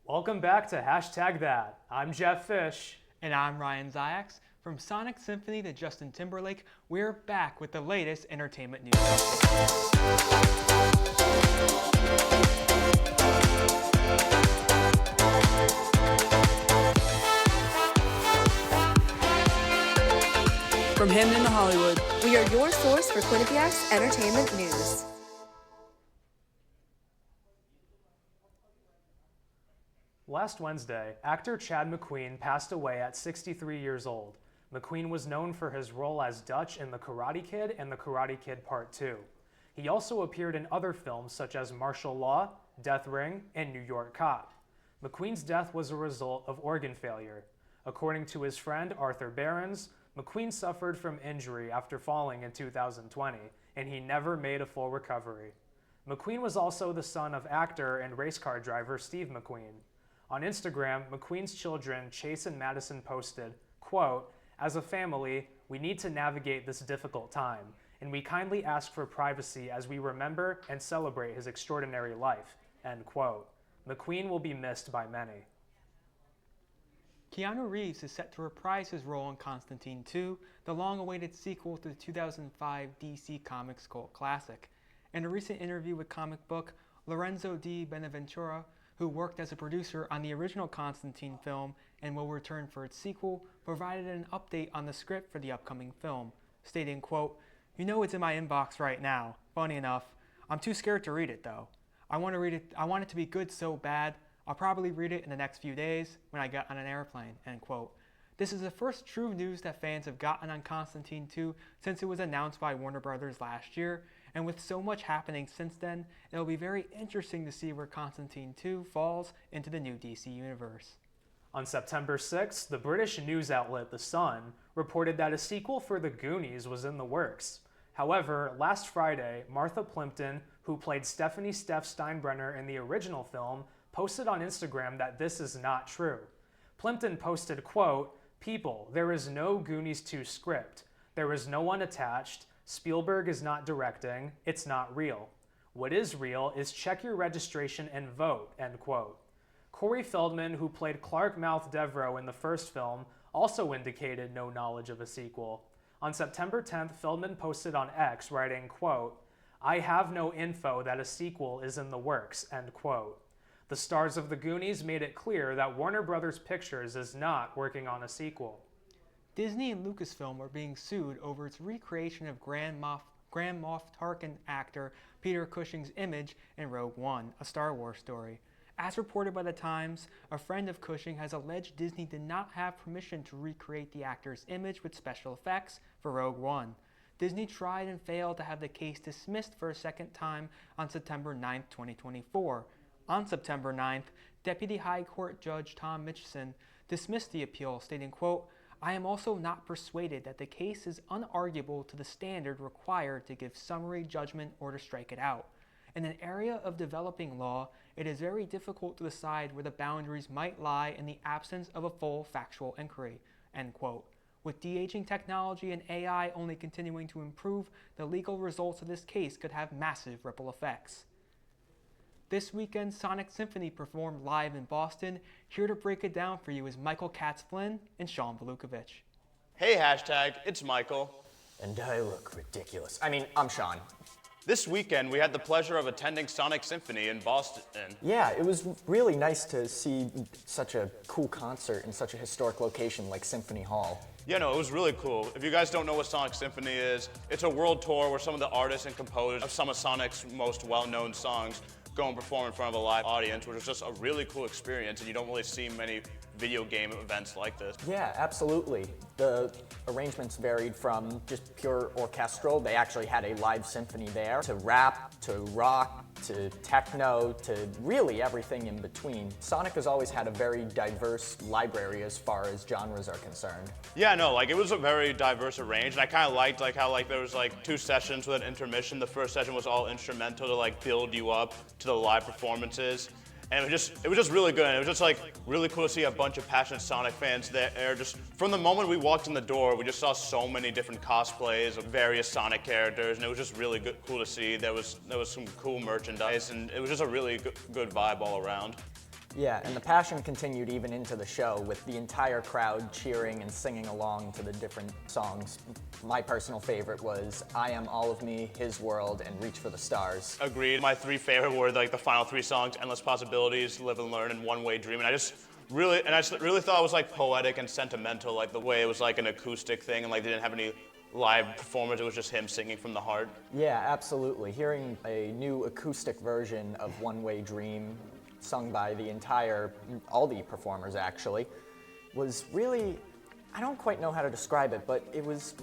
Welcome back to Hashtag That. I'm Jeff Fish. And I'm Ryan Ziax. From Sonic Symphony to Justin Timberlake, we're back with the latest entertainment news. From Hamden to Hollywood, We are your source for Quinnipiac's entertainment news. Last Wednesday, actor Chad McQueen passed away at 63 years old. McQueen was known for his role as Dutch in The Karate Kid and The Karate Kid Part 2. He also appeared in other films such as Martial Law, Death Ring, and New York Cop. McQueen's death was a result of organ failure. According to his friend Arthur Behrens, McQueen suffered from injury after falling in 2020, and he never made a full recovery. McQueen was also the son of actor and race car driver Steve McQueen. On Instagram, McQueen's children, Chase and Madison, posted, quote, "As a family, we need to navigate this difficult time, and we kindly ask for privacy as we remember and celebrate his extraordinary life," end quote. McQueen will be missed by many. Keanu Reeves is set to reprise his role in Constantine 2, the long-awaited sequel to the 2005 DC Comics cult classic. In a recent interview with comic book, Lorenzo di Beneventura, who worked as a producer on the original Constantine film and will return for its sequel, provided an update on the script for the upcoming film, stating, quote, "You know it's in my inbox right now. Funny enough. I'm too scared to read it though. I want it to be good so bad. I'll probably read it in the next few days when I get on an airplane," end quote. This is the first true news that fans have gotten on Constantine 2 since it was announced by Warner Brothers last year, and with so much happening since then, it'll be very interesting to see where Constantine 2 falls into the new DC universe. On September 6th, the British news outlet The Sun reported that a sequel for The Goonies was in the works. However, last Friday, Martha Plimpton, who played Stephanie Steinbrenner in the original film, posted on Instagram that this is not true. Plimpton posted, quote, "People, there is no Goonies 2 script. There is no one attached. Spielberg is not directing. It's not real. What is real is check your registration and vote," end quote. Corey Feldman, who played Clark Mouth Devereaux in the first film, also indicated no knowledge of a sequel. On September 10th, Feldman posted on X, writing, quote, "I have no info that a sequel is in the works," end quote. The stars of The Goonies made it clear that Warner Brothers Pictures is not working on a sequel. Disney and Lucasfilm are being sued over its recreation of Grand Moff Tarkin actor Peter Cushing's image in Rogue One, a Star Wars story. As reported by The Times, a friend of Cushing has alleged Disney did not have permission to recreate the actor's image with special effects for Rogue One. Disney tried and failed to have the case dismissed for a second time on September 9, 2024. On September 9th, Deputy High Court Judge Tom Mitchison dismissed the appeal, stating, quote, "I am also not persuaded that the case is unarguable to the standard required to give summary judgment or to strike it out. In an area of developing law, it is very difficult to decide where the boundaries might lie in the absence of a full factual inquiry," end quote. With de-aging technology and AI only continuing to improve, the legal results of this case could have massive ripple effects. This weekend, Sonic Symphony performed live in Boston. Here to break it down for you is Michael Katz-Flynn and Sean Volukovich. Hey, hashtag, it's Michael. And I look ridiculous. I'm Sean. This weekend, we had the pleasure of attending Sonic Symphony in Boston. Yeah, it was really nice to see such a cool concert in such a historic location like Symphony Hall. Yeah, no, it was really cool. If you guys don't know what Sonic Symphony is, it's a world tour where some of the artists and composers of some of Sonic's most well-known songs go and perform in front of a live audience, which was just a really cool experience, and you don't really see many video game events like this. Yeah, absolutely. The arrangements varied from just pure orchestral, they actually had a live symphony there, to rap, to rock, to techno, to really everything in between. Sonic has always had a very diverse library as far as genres are concerned. Yeah, no, it was a very diverse range, and I kind of liked how there was two sessions with an intermission. The first session was all instrumental to build you up to the live performances. And it was just really good. And it was just really cool to see a bunch of passionate Sonic fans there. Just from the moment we walked in the door, we just saw so many different cosplays of various Sonic characters, and it was just really cool to see. There was some cool merchandise, and it was just a really good vibe all around. Yeah, and the passion continued even into the show with the entire crowd cheering and singing along to the different songs. My personal favorite was I Am All of Me, His World, and Reach for the Stars. Agreed. My three favorite were like the final three songs, Endless Possibilities, Live and Learn, and One Way Dream. And I just really thought it was like poetic and sentimental, like the way it was like an acoustic thing and like they didn't have any live performance, it was just him singing from the heart. Yeah, absolutely. Hearing a new acoustic version of One Way Dream sung by all the performers actually, was really, I don't quite know how to describe it, but it was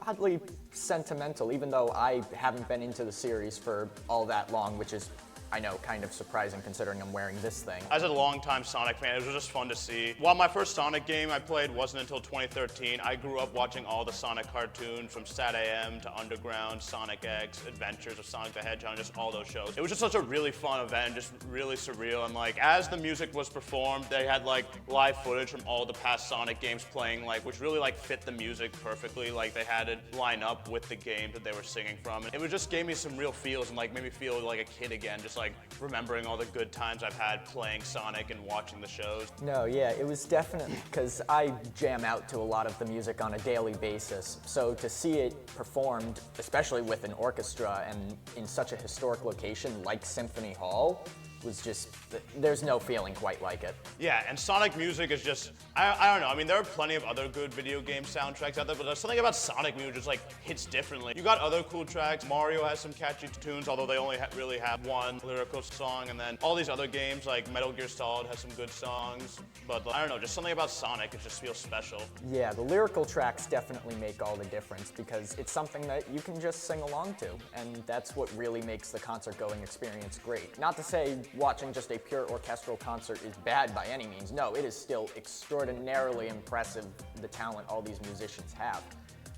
oddly sentimental, even though I haven't been into the series for all that long, which is, I know, kind of surprising considering I'm wearing this thing. As a longtime Sonic fan, it was just fun to see. While my first Sonic game I played wasn't until 2013, I grew up watching all the Sonic cartoons from Sat AM to Underground, Sonic X, Adventures of Sonic the Hedgehog, just all those shows. It was just such a really fun event, just really surreal. And like, as the music was performed, they had like live footage from all the past Sonic games playing, like, which really like fit the music perfectly. Like they had it line up with the game that they were singing from. And it was just gave me some real feels and like made me feel like a kid again, just like remembering all the good times I've had playing Sonic and watching the shows. No, yeah, it was definitely, because I jam out to a lot of the music on a daily basis, so to see it performed, especially with an orchestra and in such a historic location like Symphony Hall, was just, there's no feeling quite like it. Yeah, and Sonic music is just, I don't know, I mean, there are plenty of other good video game soundtracks out there, but there's something about Sonic music just like hits differently. You got other cool tracks, Mario has some catchy tunes, although they only really have one lyrical song, and then all these other games like Metal Gear Solid has some good songs, but I don't know, just something about Sonic, it just feels special. Yeah, the lyrical tracks definitely make all the difference because it's something that you can just sing along to, and that's what really makes the concert-going experience great. Not to say watching just a pure orchestral concert is bad by any means. No, it is still extraordinarily impressive, the talent all these musicians have.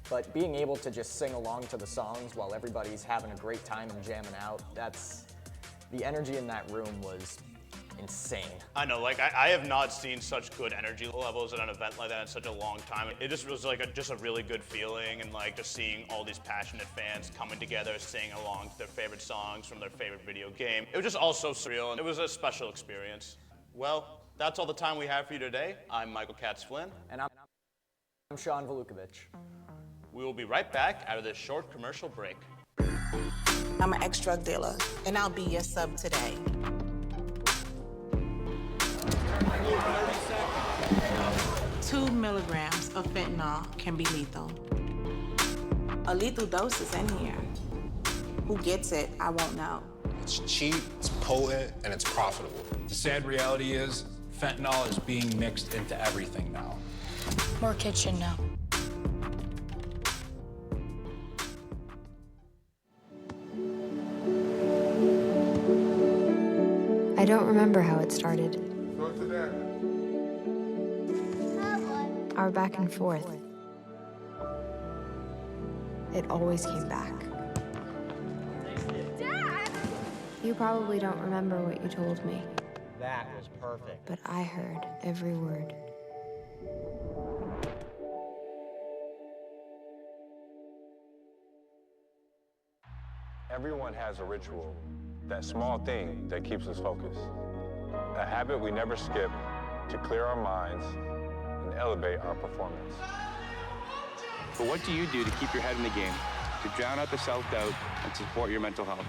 But being able to just sing along to the songs while everybody's having a great time and jamming out, the energy in that room was insane. I know, like I have not seen such good energy levels at an event like that in such a long time. It just was like just a really good feeling, and like just seeing all these passionate fans coming together, singing along to their favorite songs from their favorite video game. It was just all so surreal, and it was a special experience. Well, that's all the time we have for you today. I'm Michael Katz-Flynn. And I'm Sean Volukovic. We will be right back out of this short commercial break. I'm an ex-drug dealer, and I'll be your sub today. 2 milligrams of fentanyl can be lethal. A lethal dose is in here. Who gets it, I won't know. It's cheap, it's potent, and it's profitable. The sad reality is, fentanyl is being mixed into everything now. More kids should know. I don't remember how it started. Our back and forth. It always came back. Dad! You probably don't remember what you told me. That was perfect. But I heard every word. Everyone has a ritual, that small thing that keeps us focused. A habit we never skip to clear our minds and elevate our performance. But what do you do to keep your head in the game, to drown out the self-doubt and support your mental health?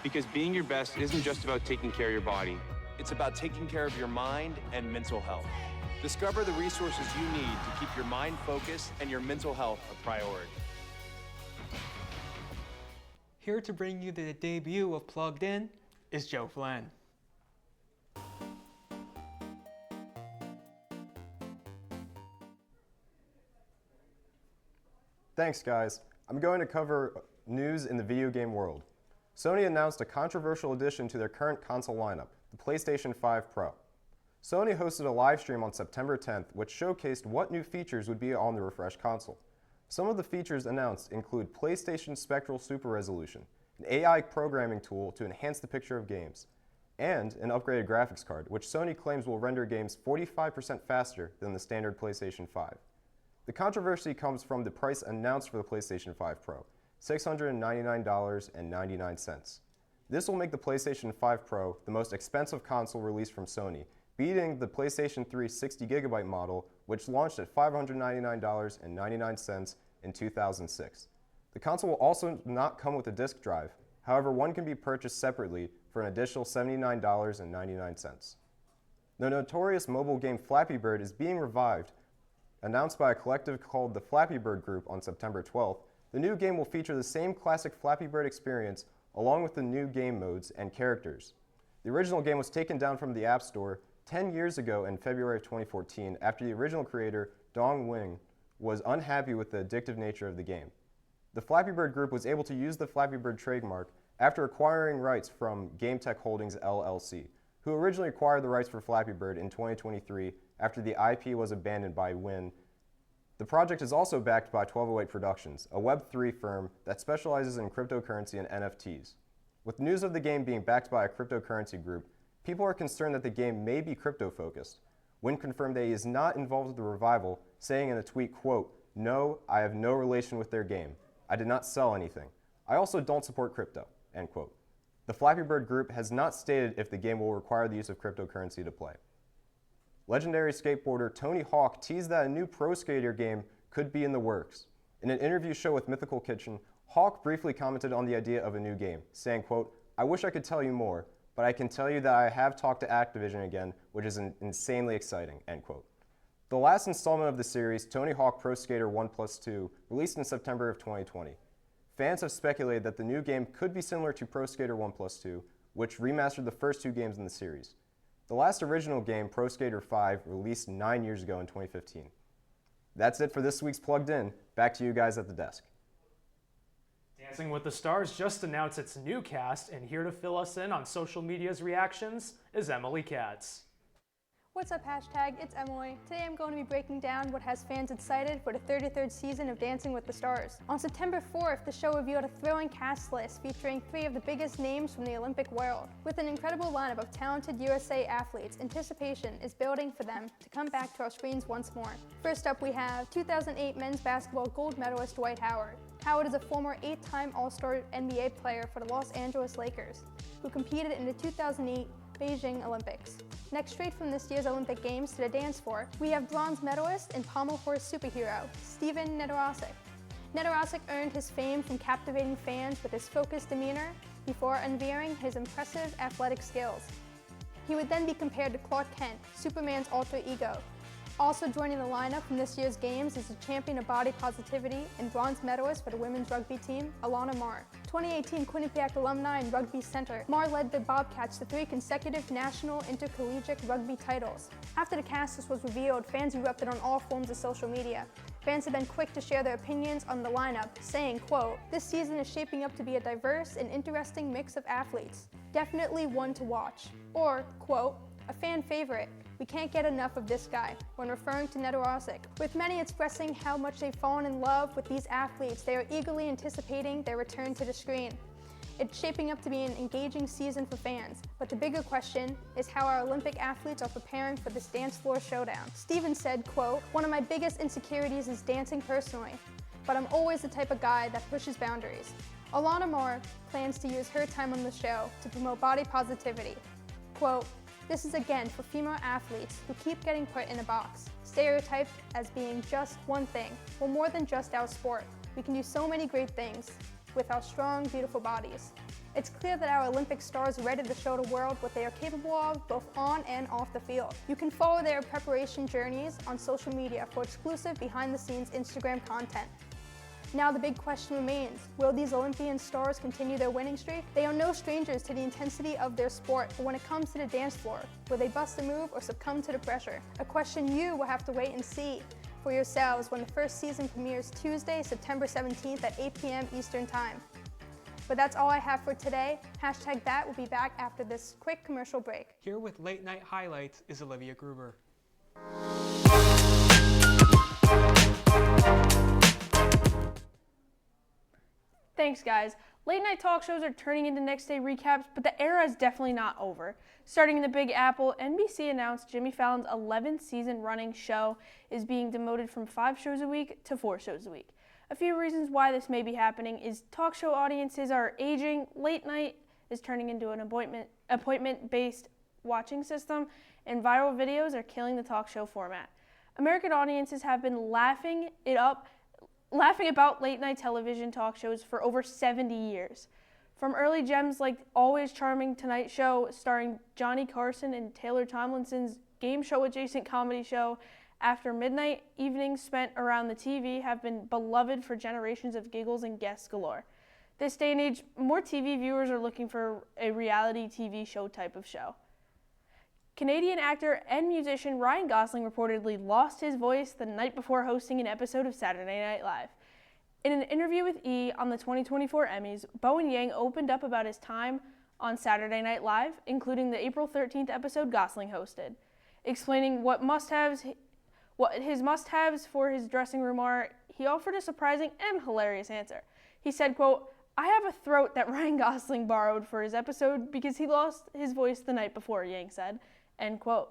Because being your best isn't just about taking care of your body. It's about taking care of your mind and mental health. Discover the resources you need to keep your mind focused and your mental health a priority. Here to bring you the debut of Plugged In is Joe Flynn. Thanks, guys. I'm going to cover news in the video game world. Sony announced a controversial addition to their current console lineup, the PlayStation 5 Pro. Sony hosted a live stream on September 10th, which showcased what new features would be on the refreshed console. Some of the features announced include PlayStation Spectral Super Resolution, an AI programming tool to enhance the picture of games, and an upgraded graphics card, which Sony claims will render games 45% faster than the standard PlayStation 5. The controversy comes from the price announced for the PlayStation 5 Pro, $699.99. This will make the PlayStation 5 Pro the most expensive console released from Sony, beating the PlayStation 3 60GB model, which launched at $599.99 in 2006. The console will also not come with a disk drive. However, one can be purchased separately for an additional $79.99. The notorious mobile game Flappy Bird is being revived. Announced by a collective called the Flappy Bird Group on September 12th, the new game will feature the same classic Flappy Bird experience along with the new game modes and characters. The original game was taken down from the App Store 10 years ago in February of 2014 after the original creator, Dong Wing, was unhappy with the addictive nature of the game. The Flappy Bird Group was able to use the Flappy Bird trademark after acquiring rights from GameTech Holdings LLC, who originally acquired the rights for Flappy Bird in 2023 after the IP was abandoned by Win. The project is also backed by 1208 Productions, a Web3 firm that specializes in cryptocurrency and NFTs. With news of the game being backed by a cryptocurrency group, people are concerned that the game may be crypto-focused. Win confirmed that he is not involved with the revival, saying in a tweet, quote, "No, I have no relation with their game. I did not sell anything. I also don't support crypto," end quote. The Flappy Bird Group has not stated if the game will require the use of cryptocurrency to play. Legendary skateboarder Tony Hawk teased that a new Pro Skater game could be in the works. In an interview show with Mythical Kitchen, Hawk briefly commented on the idea of a new game, saying, quote, "I wish I could tell you more, but I can tell you that I have talked to Activision again, which is insanely exciting," end quote. The last installment of the series, Tony Hawk Pro Skater 1+2, released in September of 2020. Fans have speculated that the new game could be similar to Pro Skater 1+2, which remastered the first two games in the series. The last original game, Pro Skater 5, released 9 years ago in 2015. That's it for this week's Plugged In. Back to you guys at the desk. Dancing with the Stars just announced its new cast, and here to fill us in on social media's reactions is Emily Katz. What's up, hashtag? It's Emily. Today I'm going to be breaking down what has fans excited for the 33rd season of Dancing with the Stars. On September 4th, the show revealed a thrilling cast list featuring 3 of the biggest names from the Olympic world. With an incredible lineup of talented USA athletes, anticipation is building for them to come back to our screens once more. First up, we have 2008 men's basketball gold medalist Dwight Howard. Howard is a former 8-time All-Star NBA player for the Los Angeles Lakers, who competed in the 2008 Beijing Olympics. Next, straight from this year's Olympic Games to the dance floor, we have bronze medalist and pommel horse superhero, Steven Nedorosek. Nedorosek earned his fame from captivating fans with his focused demeanor before unveiling his impressive athletic skills. He would then be compared to Clark Kent, Superman's alter ego. Also joining the lineup from this year's games is the champion of body positivity and bronze medalist for the women's rugby team, Alana Marr. 2018 Quinnipiac alumni and rugby center, Marr led the Bobcats to 3 consecutive national intercollegiate rugby titles. After the cast list was revealed, fans erupted on all forms of social media. Fans have been quick to share their opinions on the lineup, saying, quote, "This season is shaping up to be a diverse and interesting mix of athletes. Definitely one to watch." Or, quote, "A fan favorite. We can't get enough of this guy," when referring to Nedorosek. With many expressing how much they've fallen in love with these athletes, they are eagerly anticipating their return to the screen. It's shaping up to be an engaging season for fans, but the bigger question is how our Olympic athletes are preparing for this dance floor showdown. Steven said, quote, "One of my biggest insecurities is dancing personally, but I'm always the type of guy that pushes boundaries." Alana Marr plans to use her time on the show to promote body positivity. Quote, "This is again for female athletes who keep getting put in a box, stereotyped as being just one thing. We're more than just our sport. We can do so many great things with our strong, beautiful bodies. It's clear that our Olympic stars are ready to show the world what they are capable of both on and off the field. You can follow their preparation journeys on social media for exclusive behind-the-scenes Instagram content. Now the big question remains, will these Olympian stars continue their winning streak? They are no strangers to the intensity of their sport, but when it comes to the dance floor, will they bust a move or succumb to the pressure? A question you will have to wait and see for yourselves when the first season premieres Tuesday, September 17th at 8 p.m. Eastern Time. But that's all I have for today. Hashtag that will be back after this quick commercial break. Here with late night highlights is Olivia Gruber. Thanks, guys. Late night talk shows are turning into next day recaps, but the era is definitely not over. Starting in the Big Apple, NBC announced Jimmy Fallon's 11th season running show is being demoted from 5 shows a week to 4 shows a week. A few reasons why this may be happening is talk show audiences are aging, late night is turning into an appointment-based watching system, and viral videos are killing the talk show format. American audiences have been laughing about late-night television talk shows for over 70 years. From early gems like Always Charming Tonight Show starring Johnny Carson and Taylor Tomlinson's game show adjacent comedy show After Midnight, evenings spent around the TV have been beloved for generations of giggles and guests galore. This day and age, more TV viewers are looking for a reality TV show type of show. Canadian actor and musician Ryan Gosling reportedly lost his voice the night before hosting an episode of Saturday Night Live. In an interview with E! On the 2024 Emmys, Bowen Yang opened up about his time on Saturday Night Live, including the April 13th episode Gosling hosted. Explaining what his must-haves for his dressing room are, he offered a surprising and hilarious answer. He said, quote, "I have a throat that Ryan Gosling borrowed for his episode because he lost his voice the night before," Yang said, end quote.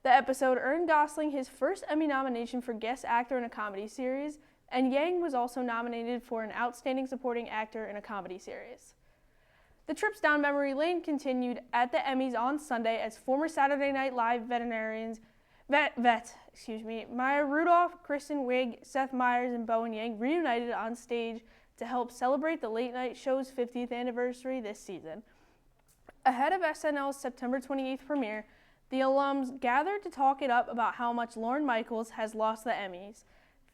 The episode earned Gosling his first Emmy nomination for Guest Actor in a Comedy Series, and Yang was also nominated for an Outstanding Supporting Actor in a Comedy Series. The trips down memory lane continued at the Emmys on Sunday as former Saturday Night Live Maya Rudolph, Kristen Wiig, Seth Meyers, and Bowen Yang reunited on stage to help celebrate the late night show's 50th anniversary this season. Ahead of SNL's September 28th premiere, the alums gathered to talk it up about how much Lorne Michaels has lost the Emmys,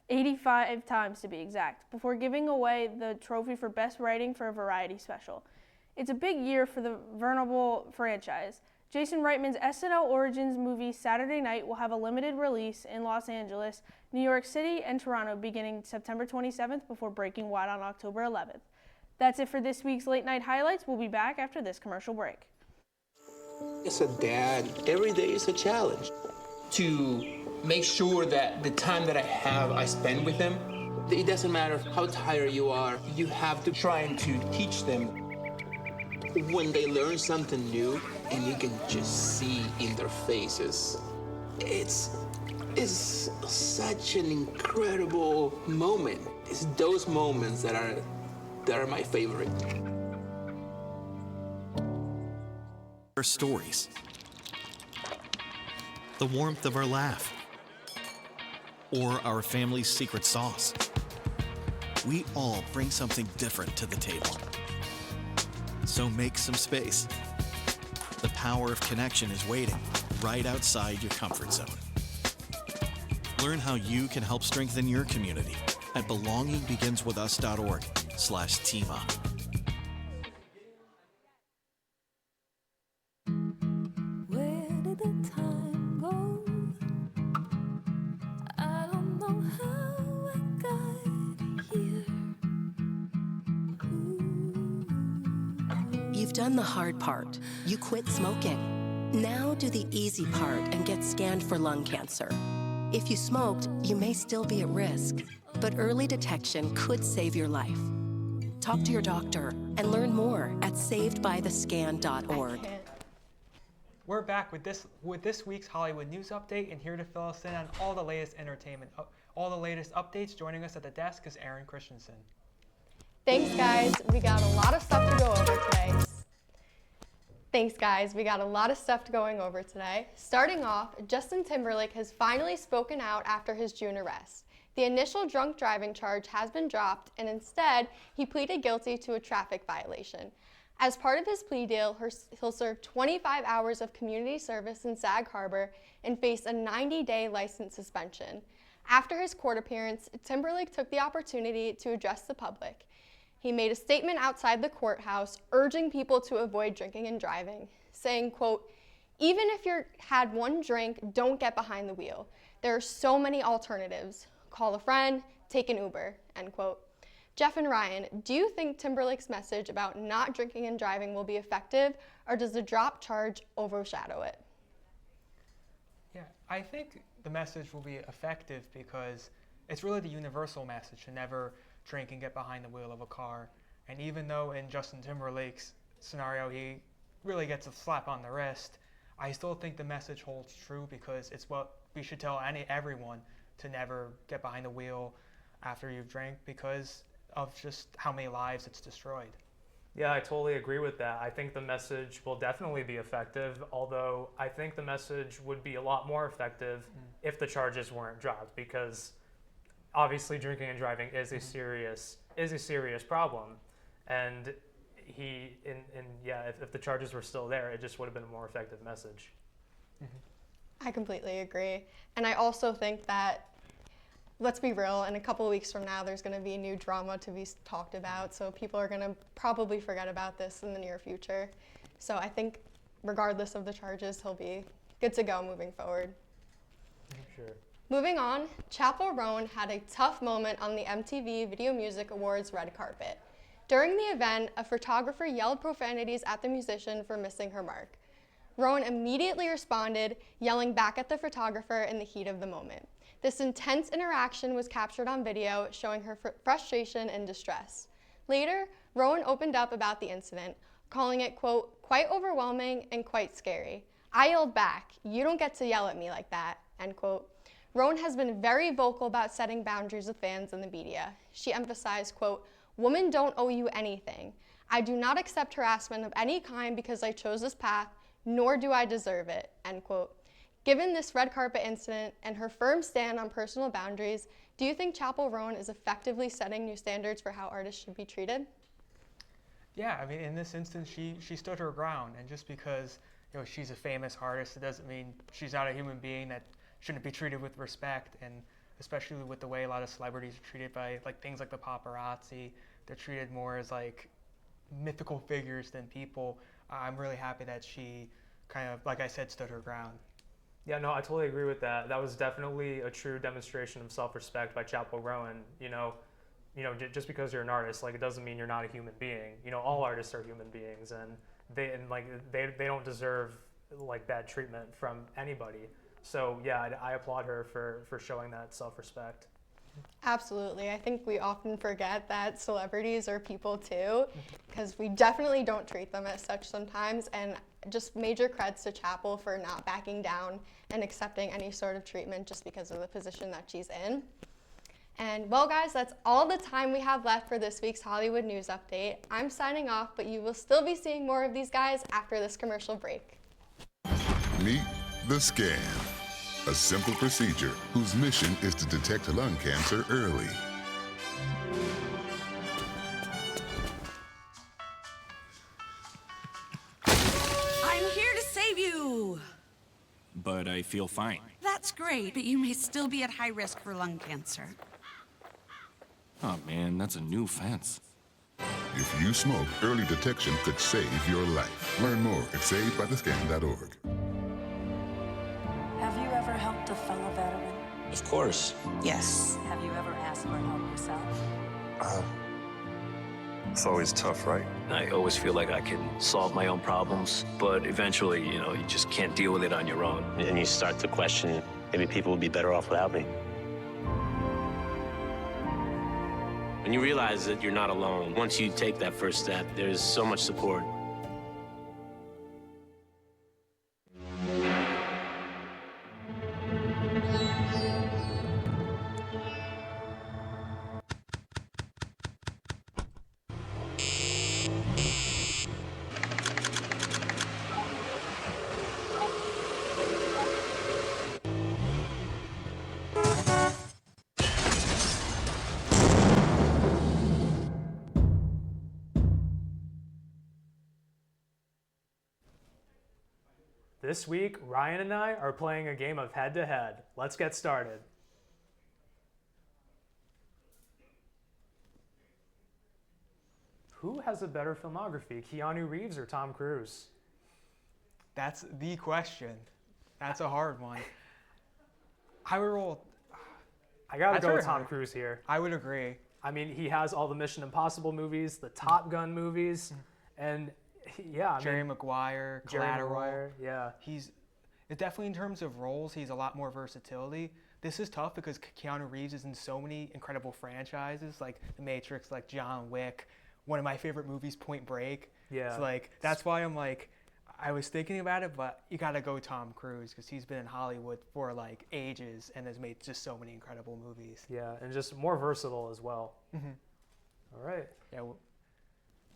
85 times to be exact, before giving away the trophy for Best Writing for a variety special. It's a big year for the venerable franchise. Jason Reitman's SNL Origins movie Saturday Night will have a limited release in Los Angeles, New York City, and Toronto beginning September 27th before breaking wide on October 11th. That's it for this week's Late Night Highlights. We'll be back after this commercial break. As a dad, every day is a challenge. To make sure that the time that I spend with them, it doesn't matter how tired you are, you have to try and to teach them. When they learn something new, and you can just see in their faces, it's such an incredible moment. It's those moments that are my favorite. Our stories, the warmth of our laugh, or our family's secret sauce. We all bring something different to the table. So make some space. The power of connection is waiting right outside your comfort zone. Learn how you can help strengthen your community at belongingbeginswithus.org/teamup. You've done the hard part. You quit smoking. Now do the easy part and get scanned for lung cancer. If you smoked, you may still be at risk, but early detection could save your life. Talk to your doctor and learn more at savedbythescan.org. We're back with this week's Hollywood News Update, and here to fill us in on all the latest entertainment, all the latest updates. Joining us at the desk is Aaron Christensen. Thanks, guys. We got a lot of stuff to go over today. Starting off, Justin Timberlake has finally spoken out after his June arrest. The initial drunk driving charge has been dropped, and instead, he pleaded guilty to a traffic violation. As part of his plea deal, he'll serve 25 hours of community service in Sag Harbor and face a 90-day license suspension. After his court appearance, Timberlake took the opportunity to address the public. He made a statement outside the courthouse urging people to avoid drinking and driving, saying, quote, "Even if you've had one drink, don't get behind the wheel. There are so many alternatives. Call a friend, take an Uber," end quote. Jeff and Ryan, do you think Timberlake's message about not drinking and driving will be effective, or does the drop charge overshadow it? Yeah, I think the message will be effective because it's really the universal message to never drink and get behind the wheel of a car. And even though in Justin Timberlake's scenario he really gets a slap on the wrist, I still think the message holds true because it's what we should tell everyone, to never get behind the wheel after you've drank because of just how many lives it's destroyed. Yeah, I totally agree with that. I think the message will definitely be effective, although I think the message would be a lot more effective if the charges weren't dropped, because obviously drinking and driving is a serious problem. And if the charges were still there, it just would have been a more effective message. I completely agree. And I also think that, let's be real, in a couple of weeks from now, there's going to be new drama to be talked about. So people are going to probably forget about this in the near future. So I think regardless of the charges, he'll be good to go moving forward. Sure. Moving on, Chappell Roan had a tough moment on the MTV Video Music Awards red carpet. During the event, a photographer yelled profanities at the musician for missing her mark. Roan immediately responded, yelling back at the photographer in the heat of the moment. This intense interaction was captured on video, showing her frustration and distress. Later, Roan opened up about the incident, calling it, quote, quite overwhelming and quite scary. I yelled back, "You don't get to yell at me like that," end quote. Roan has been very vocal about setting boundaries with fans and the media. She emphasized, quote, "Women don't owe you anything. I do not accept harassment of any kind because I chose this path, nor do I deserve it," end quote. Given this red carpet incident and her firm stand on personal boundaries, do you think Chappell Roan is effectively setting new standards for how artists should be treated? Yeah, I mean, in this instance, she stood her ground, and just because she's a famous artist, it doesn't mean she's not a human being that shouldn't be treated with respect. And especially with the way a lot of celebrities are treated by things like the paparazzi, they're treated more as mythical figures than people. I'm really happy that she kind of, like I said, stood her ground. Yeah, no, I totally agree with that. That was definitely a true demonstration of self-respect by Chappell Roan. Just because you're an artist, it doesn't mean you're not a human being. All artists are human beings, and they don't deserve bad treatment from anybody. So yeah, I applaud her for showing that self-respect. Absolutely. I think we often forget that celebrities are people too, because we definitely don't treat them as such sometimes. And just major creds to Chappell for not backing down and accepting any sort of treatment just because of the position that she's in. And well, guys, that's all the time we have left for this week's Hollywood News Update. I'm signing off, but you will still be seeing more of these guys after this commercial break. Meet the Scan, a simple procedure whose mission is to detect lung cancer early. I'm here to save you! But I feel fine. That's great, but you may still be at high risk for lung cancer. Oh man, that's a new fence. If you smoke, early detection could save your life. Learn more at savedbythescan.org. Have you ever helped a fellow veteran? Of course. Yes. Have you ever asked for help yourself? It's always tough, right? I always feel like I can solve my own problems, but eventually, you just can't deal with it on your own. And you start to question, maybe people would be better off without me. When you realize that you're not alone, once you take that first step, there's so much support. This week, Ryan and I are playing a game of head-to-head. Let's get started. Who has a better filmography, Keanu Reeves or Tom Cruise? That's the question. That's a hard one. I gotta go with Tom Cruise here. I would agree. I mean, he has all the Mission Impossible movies, the Top Gun movies, and Jerry Maguire, Collateral. Maguire, yeah. Definitely in terms of roles, he's a lot more versatility. This is tough because Keanu Reeves is in so many incredible franchises, like The Matrix, like John Wick. One of my favorite movies, Point Break. Yeah. So that's why I was thinking about it, but you gotta go Tom Cruise because he's been in Hollywood for ages and has made just so many incredible movies. Yeah, and just more versatile as well. Mm-hmm. All right. Yeah.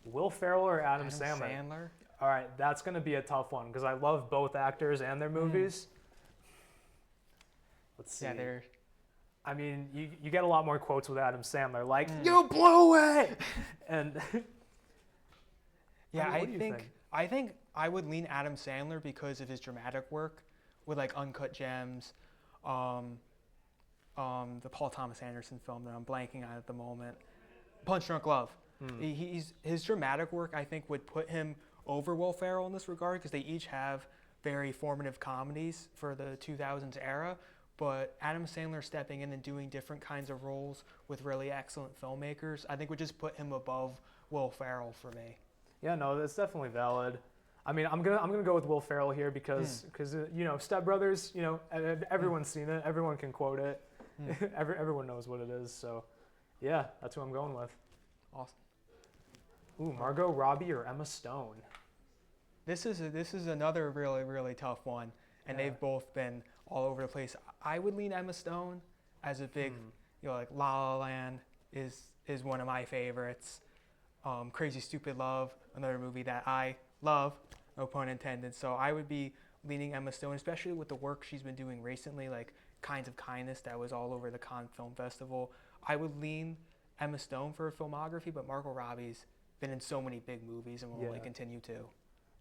Will Ferrell or Adam Sandler? All right, that's going to be a tough one because I love both actors and their movies. Let's see. Yeah, I mean, you get a lot more quotes with Adam Sandler, like, you blew it! And yeah, what do you think? I think I would lean Adam Sandler because of his dramatic work with like Uncut Gems, the Paul Thomas Anderson film that I'm blanking on at the moment, Punch Drunk Love. His dramatic work, I think, would put him over Will Ferrell in this regard because they each have very formative comedies for the 2000s era. But Adam Sandler stepping in and doing different kinds of roles with really excellent filmmakers, I think would just put him above Will Ferrell for me. Yeah, no, that's definitely valid. I mean, I'm gonna go with Will Ferrell here because you know, Step Brothers, you know, everyone's seen it, everyone can quote it, everyone knows what it is. So, yeah, that's who I'm going with. Awesome. Ooh, Margot Robbie or Emma Stone? This is another really tough one, and they've both been all over the place. I would lean Emma Stone as a big, you know, like La La Land is one of my favorites. Crazy Stupid Love, another movie that I love, no pun intended. So I would be leaning Emma Stone, especially with the work she's been doing recently, like Kinds of Kindness that was all over the Cannes Film Festival. I would lean Emma Stone for her filmography, but Margot Robbie's been in so many big movies and will only continue to.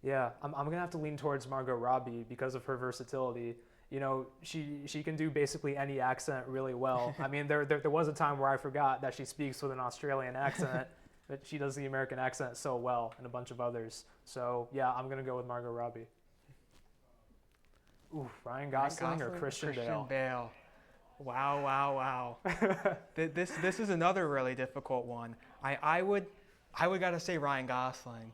Yeah, I'm gonna have to lean towards Margot Robbie because of her versatility. You know, she can do basically any accent really well. I mean, there was a time where I forgot that she speaks with an Australian accent, but she does the American accent so well, and a bunch of others. So yeah, I'm gonna go with Margot Robbie. Ooh, Ryan Gosling or Christian Bale? Wow. This is another really difficult one. I would gotta say Ryan Gosling.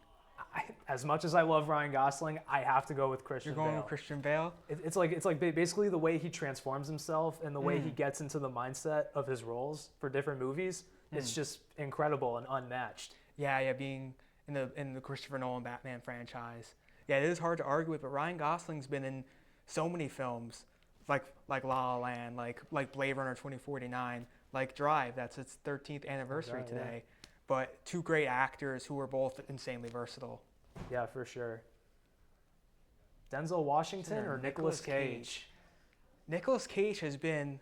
As much as I love Ryan Gosling, I have to go with Christian Bale. You're going with Christian Bale? It's like basically the way he transforms himself and the way he gets into the mindset of his roles for different movies. It's just incredible and unmatched. Yeah, being in the Christopher Nolan Batman franchise. Yeah, it is hard to argue with, but Ryan Gosling's been in so many films, like La La Land, like Blade Runner 2049, like Drive. That's its 13th anniversary today. Yeah. But two great actors who are both insanely versatile. Yeah, for sure. Denzel Washington or Nicolas Cage? Nicolas Cage has been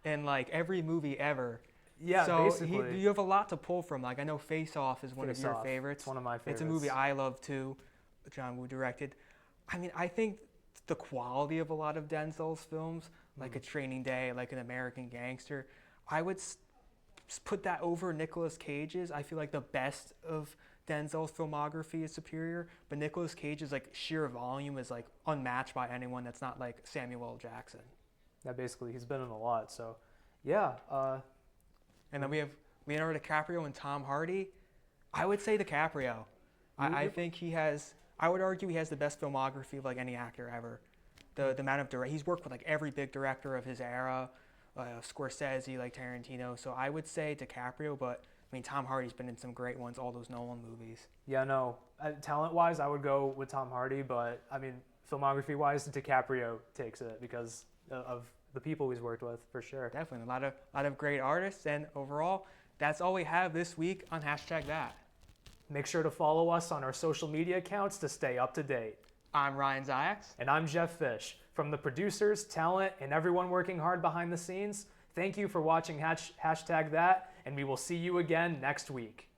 in like every movie ever. Yeah, so basically. You have a lot to pull from. Like I know Face Off is one of your favorites. It's one of my favorites. It's a movie I love too. John Woo directed. I mean, I think the quality of a lot of Denzel's films, like A Training Day, like An American Gangster, I would put that over Nicolas Cage's. I feel like the best of Denzel's filmography is superior, but Nicolas Cage's like sheer volume is like unmatched by anyone that's not like Samuel L. Jackson. Yeah, basically he's been in a lot. So, yeah. And then we have Leonardo DiCaprio and Tom Hardy. I would say DiCaprio. I think I would argue he has the best filmography of like any actor ever. The amount of he's worked with like every big director of his era. Scorsese, like Tarantino. So I would say DiCaprio, but I mean, Tom Hardy's been in some great ones, all those Nolan movies. Yeah, no. Talent-wise, I would go with Tom Hardy, but I mean, filmography-wise, DiCaprio takes it because of the people he's worked with, for sure. Definitely. A lot of great artists, and overall, that's all we have this week on #that. Make sure to follow us on our social media accounts to stay up to date. I'm Ryan Ziax. And I'm Jeff Fish. From the producers, talent, and everyone working hard behind the scenes, thank you for watching #that, and we will see you again next week.